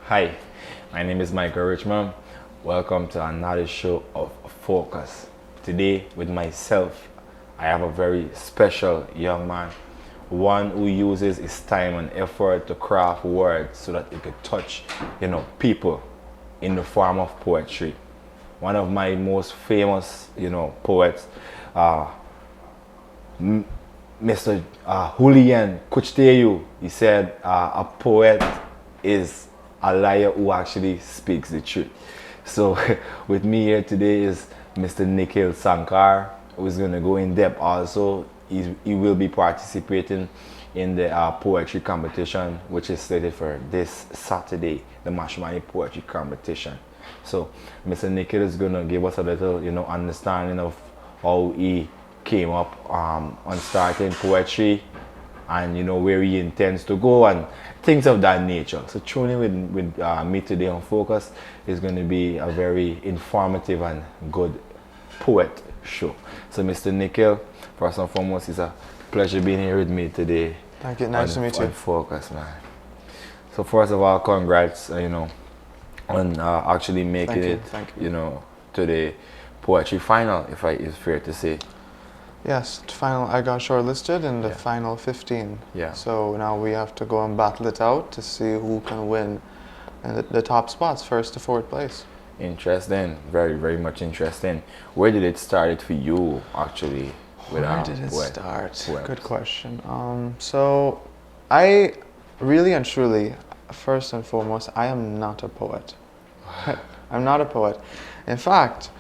Hi, my name is Michael Richmond. Welcome to another show of Focus. Today, with myself, I have a very special young man, one who uses his time and effort to craft words so that he could touch, people in the form of poetry. One of my most famous, poets, uh, Mr. Julian Kuchteyu, he said a poet is a liar who actually speaks the truth. So with me here today is Mr. Nikhil Sankar, who is going to go in depth also. He will be participating in the poetry competition, which is slated for this Saturday, the Mashmani Poetry Competition. So Mr. Nikhil is going to give us a little, understanding of how he came up on starting poetry and where he intends to go and things of that nature. So tuning with me today on Focus is going to be a very informative and good poet show. So Mr. Nikhil, first and foremost, it's a pleasure being here with me today. Thank you. Nice to meet you. On Focus, man. So first of all, congrats, on actually making Thank it, you. To the poetry final, if it's fair to say. Yes, I got shortlisted in the final 15. Yeah. So now we have to go and battle it out to see who can win the top spots, first to fourth place. Interesting, very, very much interesting. Where did it start for you, actually? Where did it start? Poems? Good question. So I really and truly, first and foremost, I am not a poet. I'm not a poet. In fact,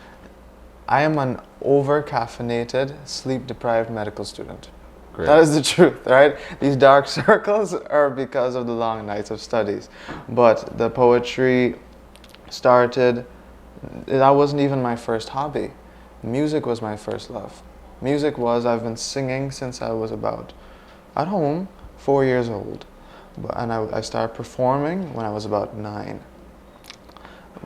I am an over-caffeinated, sleep-deprived medical student. Great. That is the truth, right? These dark circles are because of the long nights of studies. But the poetry started, that wasn't even my first hobby. Music was my first love. I've been singing since I was about, at home, 4 years old. And I started performing when I was about 9.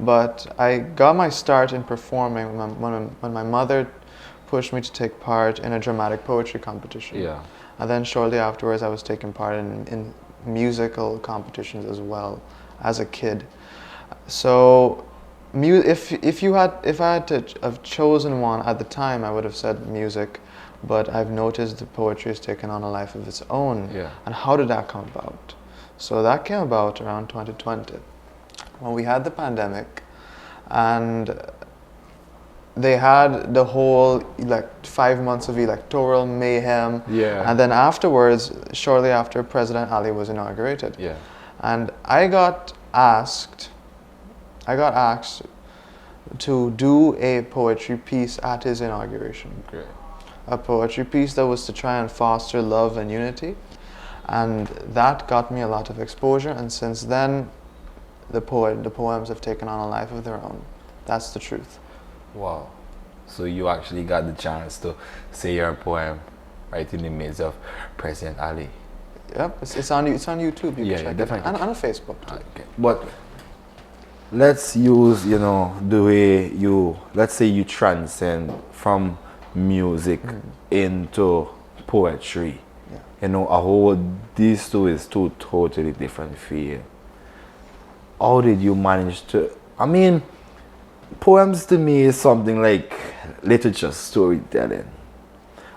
But I got my start in performing when my mother pushed me to take part in a dramatic poetry competition. Yeah. And then shortly afterwards, I was taking part in musical competitions as well as a kid. So, if I had to have chosen one at the time, I would have said music. But I've noticed the poetry has taken on a life of its own. Yeah. And how did that come about? So that came about around 2020. When we had the pandemic and they had the whole 5 months of electoral mayhem. Yeah. And then afterwards, shortly after, President Ali was inaugurated. Yeah. And I got asked to do a poetry piece at his inauguration. Great. A poetry piece that was to try and foster love and unity. And that got me a lot of exposure, and since then the poems have taken on a life of their own. That's the truth. Wow. So you actually got the chance to say your poem right in the midst of President Ali. Yep, it's on YouTube. You can check definitely. it. And on Facebook too. Okay. But let's use, the way let's say you transcend from music into poetry. Yeah. These two is two totally different fields. How did you manage to, poems to me is something like literature, storytelling.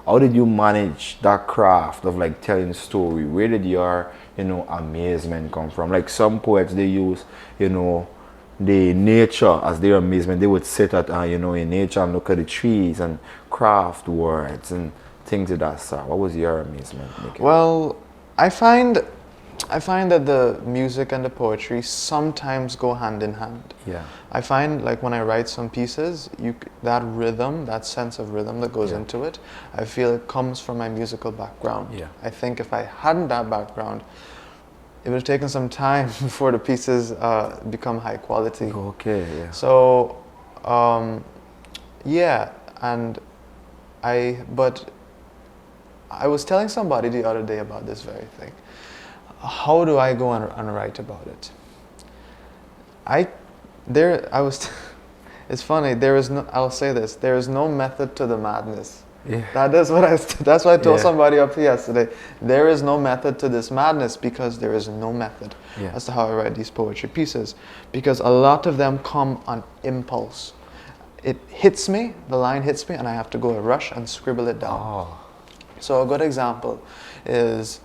How did you manage that craft of telling story? Where did your, amazement come from? Like some poets, they use, the nature as their amazement. They would sit at, in nature and look at the trees and craft words and things of that sort. What was your amazement, Nikhil? Well, I find that the music and the poetry sometimes go hand in hand. Yeah. I find when I write some pieces, that rhythm, that sense of rhythm that goes into it, I feel it comes from my musical background. Yeah. I think if I hadn't that background, it would have taken some time before the pieces become high quality. Okay, yeah. So, but I was telling somebody the other day about this very thing. How do I go and write about it? It's funny, I'll say this, there is no method to the madness. Yeah. That's what I told Yeah. somebody up here yesterday. There is no method to this madness because there is no method Yeah. as to how I write these poetry pieces. Because a lot of them come on impulse. It hits me, the line hits me, and I have to go rush and scribble it down. Oh. So a good example is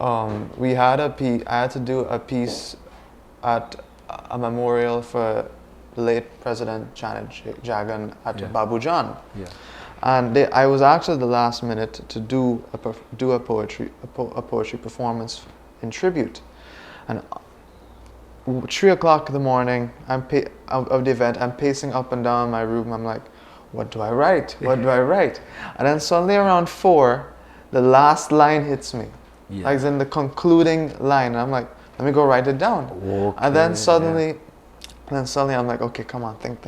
I had to do a piece at a memorial for late President Janet Jagan at Yeah. Babujan. Yeah. And I was asked at the last minute to do a poetry performance in tribute. And 3 o'clock in the morning, of the event, I'm pacing up and down my room. I'm like, what do I write? What do I write? And then suddenly around 4, the last line hits me. Yeah. Like in the concluding line. And I'm like, let me go write it down. Okay, And then suddenly I'm like, okay, come on, think.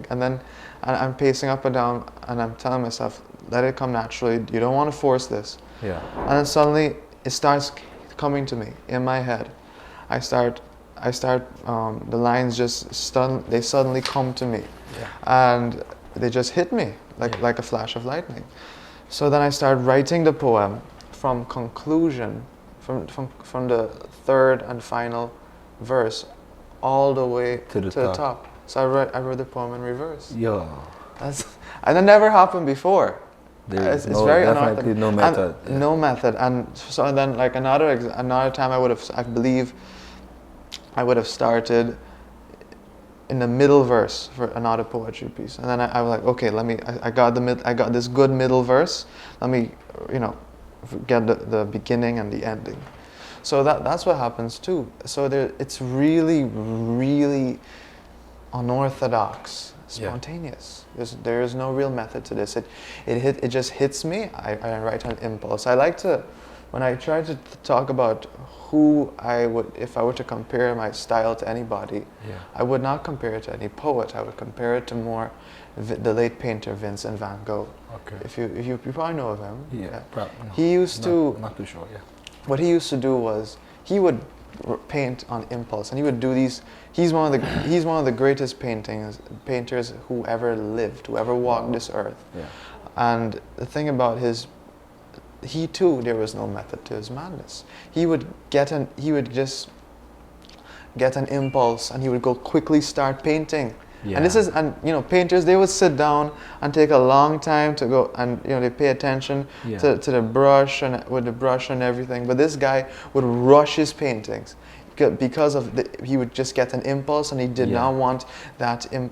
And then I'm pacing up and down and I'm telling myself, let it come naturally. You don't want to force this. Yeah. And then suddenly it starts coming to me in my head. I start, the lines just they suddenly come to me. Yeah. And they just hit me like a flash of lightning. So then I start writing the poem from conclusion, from the third and final verse all the way to the top. So I wrote the poem in reverse. Yeah. And that never happened before. There's It's very definitely unorthodox. no method. And no method. And so then like another time I believe I would have started in the middle verse for another poetry piece. And then I was like, okay, I got this good middle verse. Let me, get the beginning and the ending. So that's what happens too. So it's really, really unorthodox, spontaneous. There is no real method to this. It just hits me. I write on impulse. I like to, when I try to talk about who I would, if I were to compare my style to anybody, I would not compare it to any poet. I would compare it to more the late painter Vincent van Gogh. Okay. If you probably know of him. Yeah. Probably. No, he used to. Not too sure. Yeah. What he used to do was he would paint on impulse, and he would do these. He's one of the greatest painters who ever lived, who ever walked this earth. Yeah. And the thing about he too, there was no method to his madness. He would just get an impulse, and he would go quickly start painting. Yeah. And painters, they would sit down and take a long time to go, and they pay attention to the brush and with the brush and everything. But this guy would rush his paintings because he would just get an impulse, and he did not want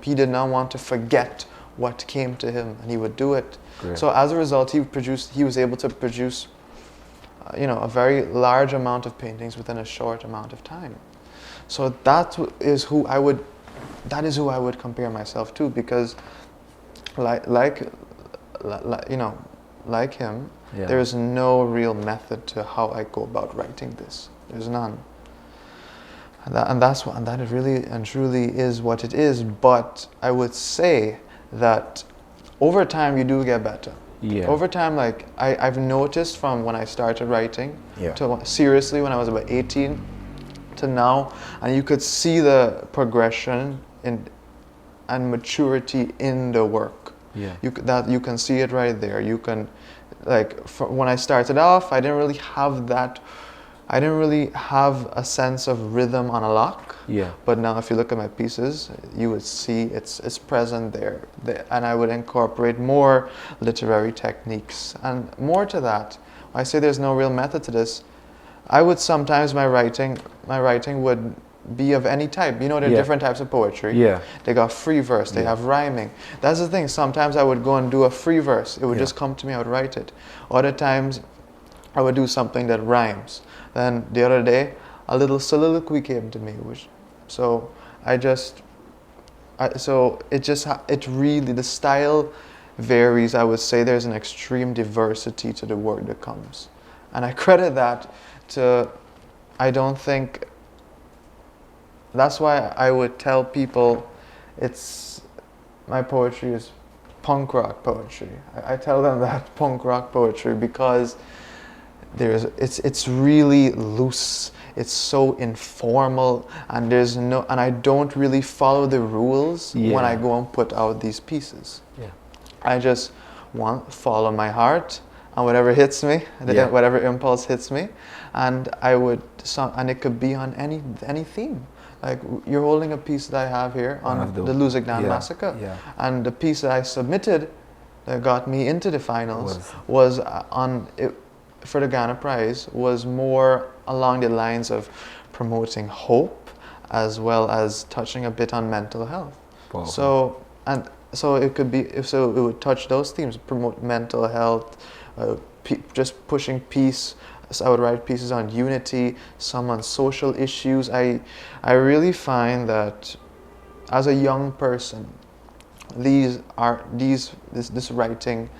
he did not want to forget what came to him, and he would do it. Great. So as a result, he was able to produce a very large amount of paintings within a short amount of time. So that is who I would compare myself to, because like him, there is no real method to how I go about writing this. There's none. And that really and truly is what it is. But I would say that over time you do get better. Yeah. Over time, like I've noticed from when I started writing to seriously when I was about 18 to now, and you could see the progression and maturity in the work. Yeah. You can see it right there. You can, when I started off, I didn't really have a sense of rhythm on a lock. Yeah. But now if you look at my pieces, you would see it's present there. And I would incorporate more literary techniques. And more to that, when I say there's no real method to this, I would sometimes, my writing would be of any type. There are different types of poetry. Yeah. They got free verse, they have rhyming. That's the thing. Sometimes I would go and do a free verse. It would just come to me, I would write it. Other times I would do something that rhymes. Then the other day, a little soliloquy came to me, the style varies. I would say there's an extreme diversity to the work that comes. And I credit that to, that's why I would tell people my poetry is punk rock poetry. I tell them that punk rock poetry because it's really loose. It's so informal, and I don't really follow the rules when I go and put out these pieces. Yeah. I just follow my heart and whatever hits me, Yeah. whatever impulse hits me, and and it could be on any theme. Like you're holding a piece that I have here One on of the Luzignan yeah, massacre, yeah. and the piece that I submitted that got me into the finals was on it, for the Guyana Prize, was more along the lines of promoting hope as well as touching a bit on mental health. Powerful. So it could be, if so, it would touch those themes, promote mental health, just pushing peace. So I would write pieces on unity, some on social issues. I really find that as a young person, this writing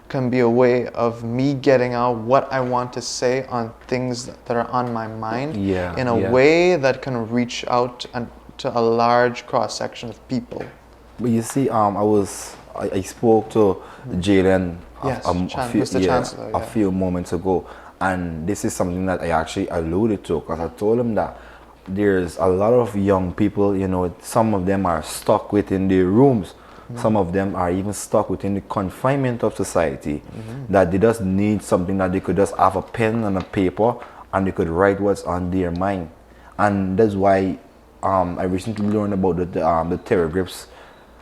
can be a way of me getting out what I want to say on things that are on my mind in a way that can reach out and to a large cross section of people. But you see, I spoke to Jalen a few moments ago, and this is something that I actually alluded to, because I told him that there's a lot of young people, some of them are stuck within their rooms. Some of them are even stuck within the confinement of society, that they just need something that they could just have a pen and a paper and they could write what's on their mind. And that's why I recently learned about the terror grips,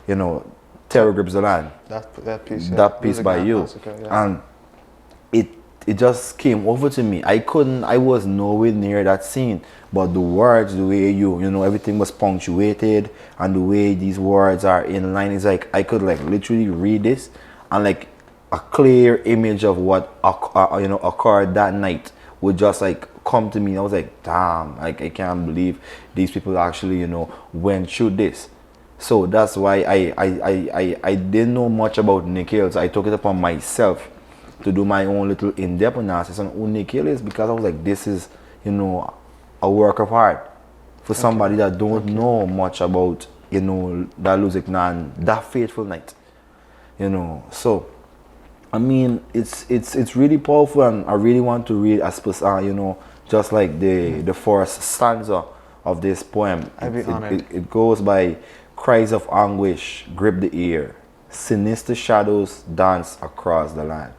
terror grips the land. That piece, that piece by you. Massacre, and it just came over to me. I was nowhere near that scene, but the words, the way everything was punctuated, and the way these words are in line, is like I could like literally read this, and like a clear image of what occurred that night would just like come to me. I was like, damn, like I can't believe these people actually went through this. So that's why I didn't know much about Nikhil, so I took it upon myself to do my own little in-depth analysis on who Nikhil is, because I was like, this is, a work of art for somebody that don't know much about, that Luzignan, that fateful night, So, I mean, it's really powerful, and I really want to read, just like the first stanza of this poem. I'd be honored. It goes by: cries of anguish grip the ear, sinister shadows dance across the land.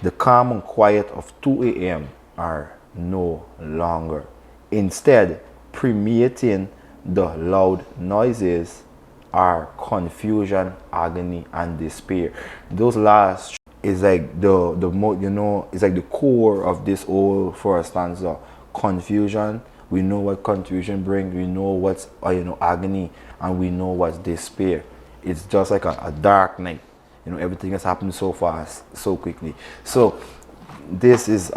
The calm and quiet of 2 a.m. are no longer. Instead, permeating the loud noises are confusion, agony, and despair. Those last is like it's like the core of this whole first stanza. Confusion. We know what confusion brings. We know what's agony, and we know what's despair. It's just like a dark night. Everything has happened so fast, so quickly. So this is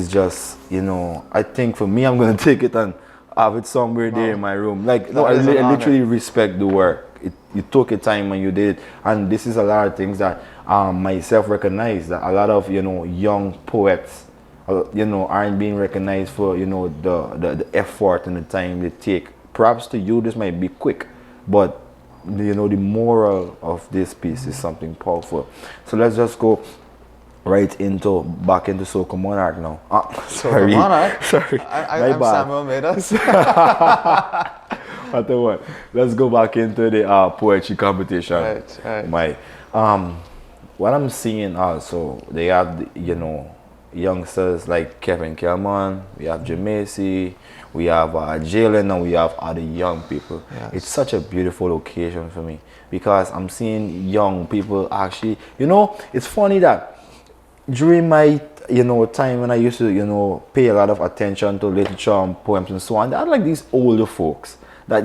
just, I think for me, I'm going to take it and have it somewhere there in my room. Like, no, I literally respect the work. You took your time and you did it. And this is a lot of things that myself recognize, that a lot of, young poets, aren't being recognized for, the effort and the time they take. Perhaps to you, this might be quick, but the moral of this piece is something powerful. So let's just go back into Soca Monarch now. Soca Monarch? Sorry. I'm Samuel Meadows. What? Let's go back into the poetry competition. Right. What I'm seeing also, they have youngsters like Kevin Kelman, we have Jamesi, we have Jalen, and we have other young people. Yes. It's such a beautiful occasion for me, because I'm seeing young people actually, it's funny that during my time when I used to pay a lot of attention to literature and poems and so on, I had like these older folks that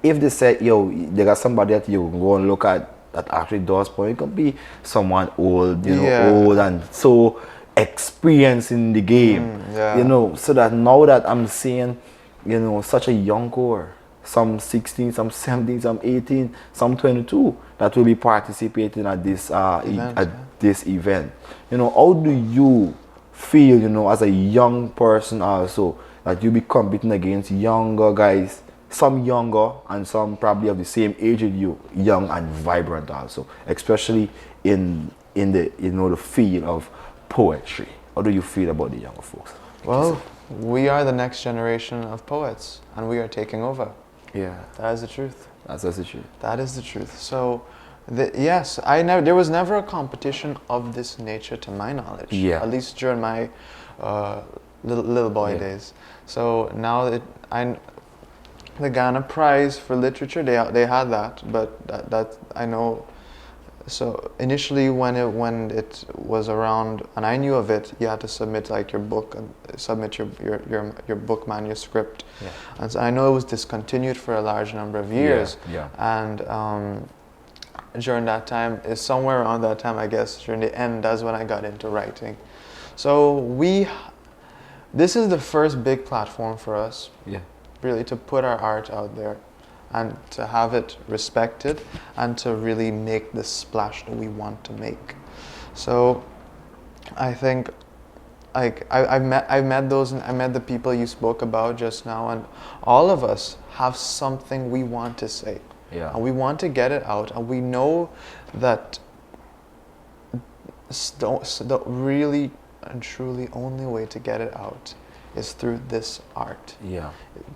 if they said, they got somebody that you can go and look at that actually does poem, it could be someone old, old and so experienced in the game, so that now that I'm seeing, such a young core, some 16, some 17, some 18, some 22, that will be participating at this event. How do you feel, as a young person also, that you be competing against younger guys, some younger and some probably of the same age as you, young and vibrant also, especially in the the field of poetry? How do you feel about the younger folks? Well, we are the next generation of poets, and we are taking over. Yeah. That is the truth. That's the truth. That is the truth. So Yes, there was never a competition of this nature to my knowledge. Yeah. At least during my uh, little boy Yeah. days. So now the Guyana Prize for literature, they had that, but that I know. So initially, when it was around, and I knew of it, you had to submit like your book and submit your book manuscript. Yeah. And so I know it was discontinued for a large number of years. Yeah. And during that time, is somewhere around that time, I guess, during the end, that's when I got into writing. So this is the first big platform for us, Yeah. really, to put our art out there and to have it respected and to really make the splash that we want to make. So I think I met the people you spoke about just now, and all of us have something we want to say. Yeah. And we want to get it out, and we know that the really and truly only way to get it out is through this art. Yeah.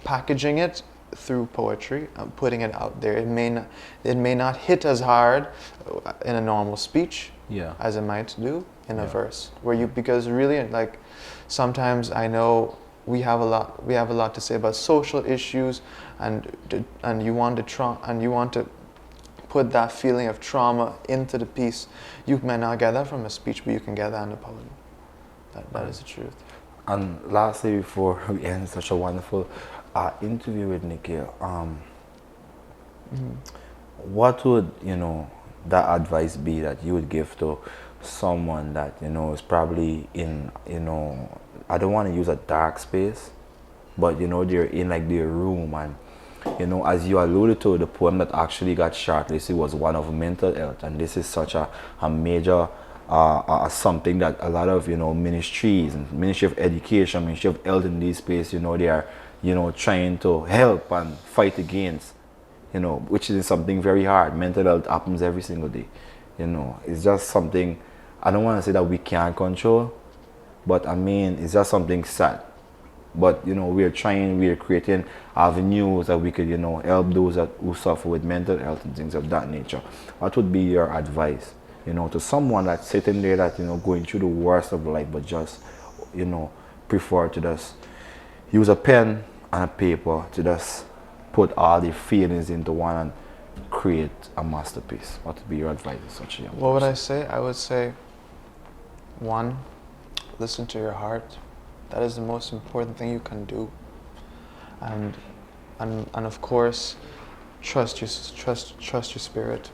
Packaging it through poetry, putting it out there. It may not hit as hard in a normal speech Yeah. as it might do in a Yeah. verse, because really, like, sometimes I know we have a lot to say about social issues, and you want to put that feeling of trauma into the piece. You may not get that from a speech, but you can get that in a poem. That is the truth. And lastly, before we end such a wonderful interview with Nikhil, what would that advice be that you would give to someone that is probably in I don't want to use a dark space, but they're in like their room, and as you alluded to, the poem that actually got shortlisted was one of mental health, and this is such a major something that a lot of ministries and Ministry of Education, Ministry of Health in these spaces, they are trying to help and fight against, which is something very hard. Mental health happens every single day. It's just something I don't want to say that we can't control, but I mean it's just something sad. But we're creating avenues that we could help those who suffer with mental health and things of that nature. What would be your advice to someone that's sitting there that going through the worst of life, but just prefer to just use a pen and a paper to just put all the feelings into one and create a masterpiece? What would be your advice to such a young What would person? I say? I would say, one, listen to your heart. That is the most important thing you can do. And of course, trust your spirit.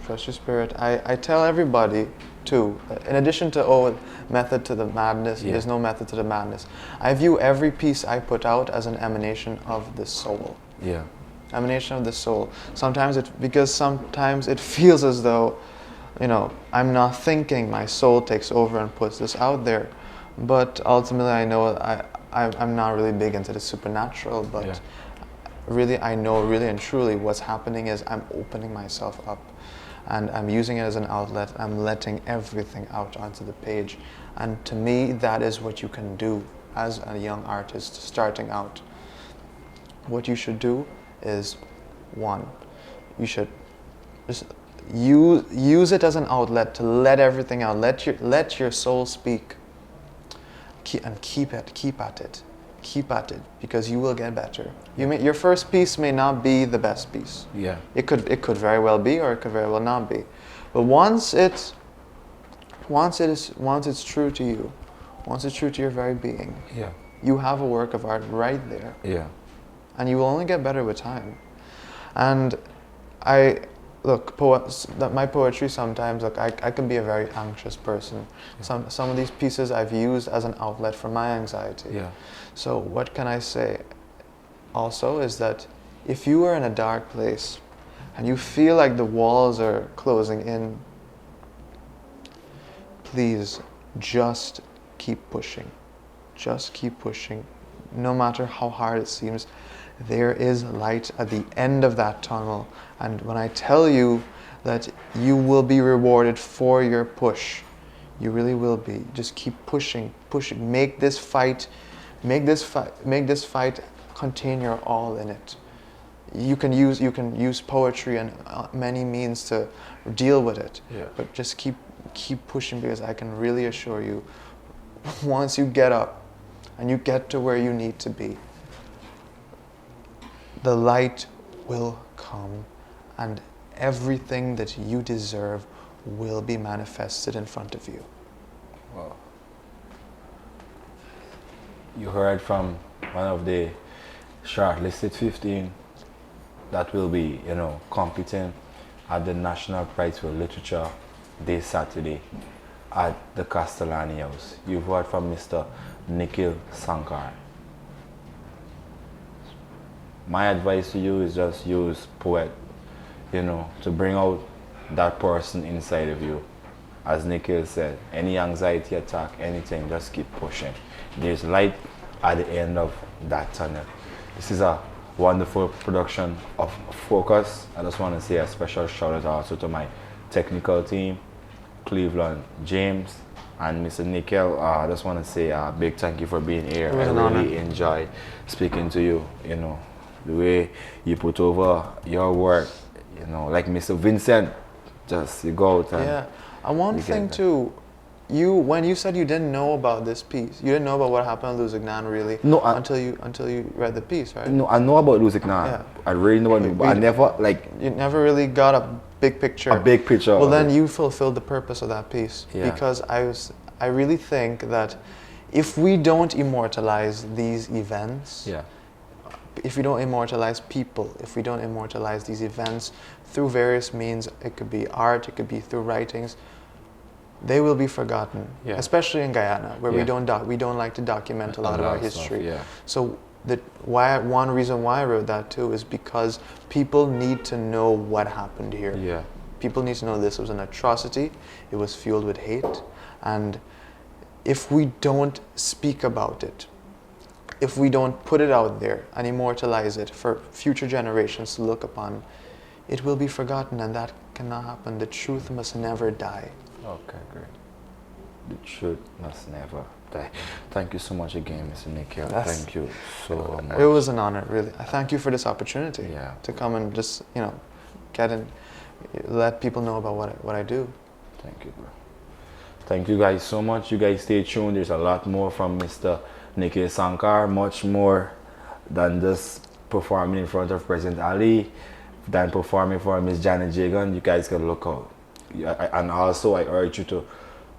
Trust your spirit. I tell everybody too, in addition to method to the madness, Yeah. there's no method to the madness. I view every piece I put out as an emanation of the soul. Yeah. Emanation of the soul. Sometimes it feels as though, I'm not thinking, my soul takes over and puts this out there. But ultimately I know I'm not really big into the supernatural, but Yeah. really I know really and truly what's happening is I'm opening myself up, and I'm using it as an outlet. I'm letting everything out onto the page. And to me, that is what you can do as a young artist starting out. What you should do is, one, you should just use it as an outlet to let everything out. Let your soul speak. Keep at it, because you will get better. Your first piece may not be the best piece. Yeah. It could very well be, or it could very well not be. But once it's true to you, once it's true to your very being, Yeah. you have a work of art right there, Yeah. and you will only get better with time. And my poetry sometimes, I can be a very anxious person. Some of these pieces I've used as an outlet for my anxiety. Yeah. So what can I say also is that if you are in a dark place and you feel like the walls are closing in, please just keep pushing. Just keep pushing. No matter how hard it seems, there is light at the end of that tunnel. And when I tell you that you will be rewarded for your push, you really will be. Just keep pushing. Make this fight contain your all in it. you can use poetry and many means to deal with it. Yeah. But just keep pushing, because I can really assure you, once you get up and you get to where you need to be, the light will come, and everything that you deserve will be manifested in front of you. Wow. You heard from one of the shortlisted 15 that will be, competing at the National Prize for Literature this Saturday at the Castellani House. You've heard from Mr. Nikhil Sankar. My advice to you is just use poet, to bring out that person inside of you. As Nikhil said, any anxiety attack, anything, just keep pushing. There's light at the end of that tunnel. This is a wonderful production of Focus. I just want to say a special shout out also to my technical team, Cleveland James and Mr. Nikhil. I just want to say a big thank you for being here. It was an I honor. really enjoyed speaking to you, the way you put over your work, like Mr. Vincent, just you go out and Yeah. And one you get thing that. too, when you said you didn't know about this piece, you didn't know about what happened in Luzignan really No, until you read the piece, right? No, I know about Luzik now. Yeah. I really know about it, but I never You never really got a big picture. a big picture. Well, of then it. you fulfilled the purpose of that piece. Yeah. Because I really think that if we don't immortalize these events, Yeah. if we don't immortalize people, if we don't immortalize these events through various means, it could be art, it could be through writings, they will be forgotten. Yeah. Especially in Guyana, where Yeah. we don't like to document a lot of our history. Stuff, yeah. So one reason why I wrote that too is because people need to know what happened here. Yeah. People need to know this was an atrocity. It was fueled with hate, and if we don't speak about it, if we don't put it out there and immortalize it for future generations to look upon, it will be forgotten, and that cannot happen. The truth must never die. Okay, great. The truth must never die. Thank you so much again, Mr. Nikhil. That's- Thank you so much. It was an honor, really. I thank you for this opportunity Yeah. to come and just, get in, let people know about what I do. Thank you, bro. Thank you guys so much. You guys stay tuned. There's a lot more from Mr. Nikhil Sankar, much more than just performing in front of President Ali, than performing for Miss Janet Jagan. You guys can look out. And also, I urge you to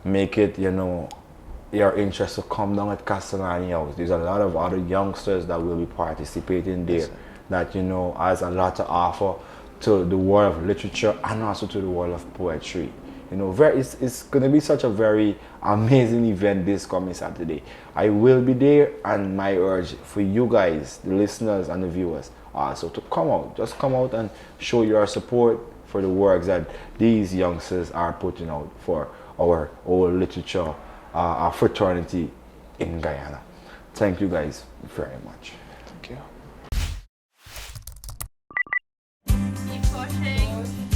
make it, your interest to come down at Castellani House. There's a lot of other youngsters that will be participating there Yes, sir. that, has a lot to offer to the world of literature and also to the world of poetry. It's going to be such a very amazing event this coming Saturday. I will be there, and my urge for you guys, the listeners and the viewers, also to come out. Just come out and show your support for the works that these youngsters are putting out for our old literature, our fraternity in Guyana. Thank you guys very much. Thank you.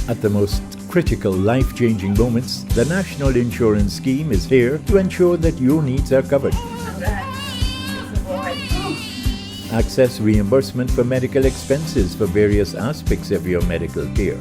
At the most critical life-changing moments, the National Insurance Scheme is here to ensure that your needs are covered. Access reimbursement for medical expenses for various aspects of your medical care.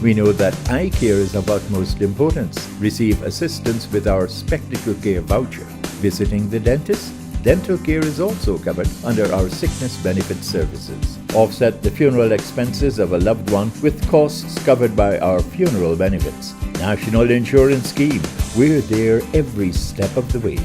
We know that eye care is of utmost importance. Receive assistance with our Spectacle Care voucher. Visiting the dentist? Dental care is also covered under our sickness benefit services. Offset the funeral expenses of a loved one with costs covered by our funeral benefits. National Insurance Scheme. We're there every step of the way.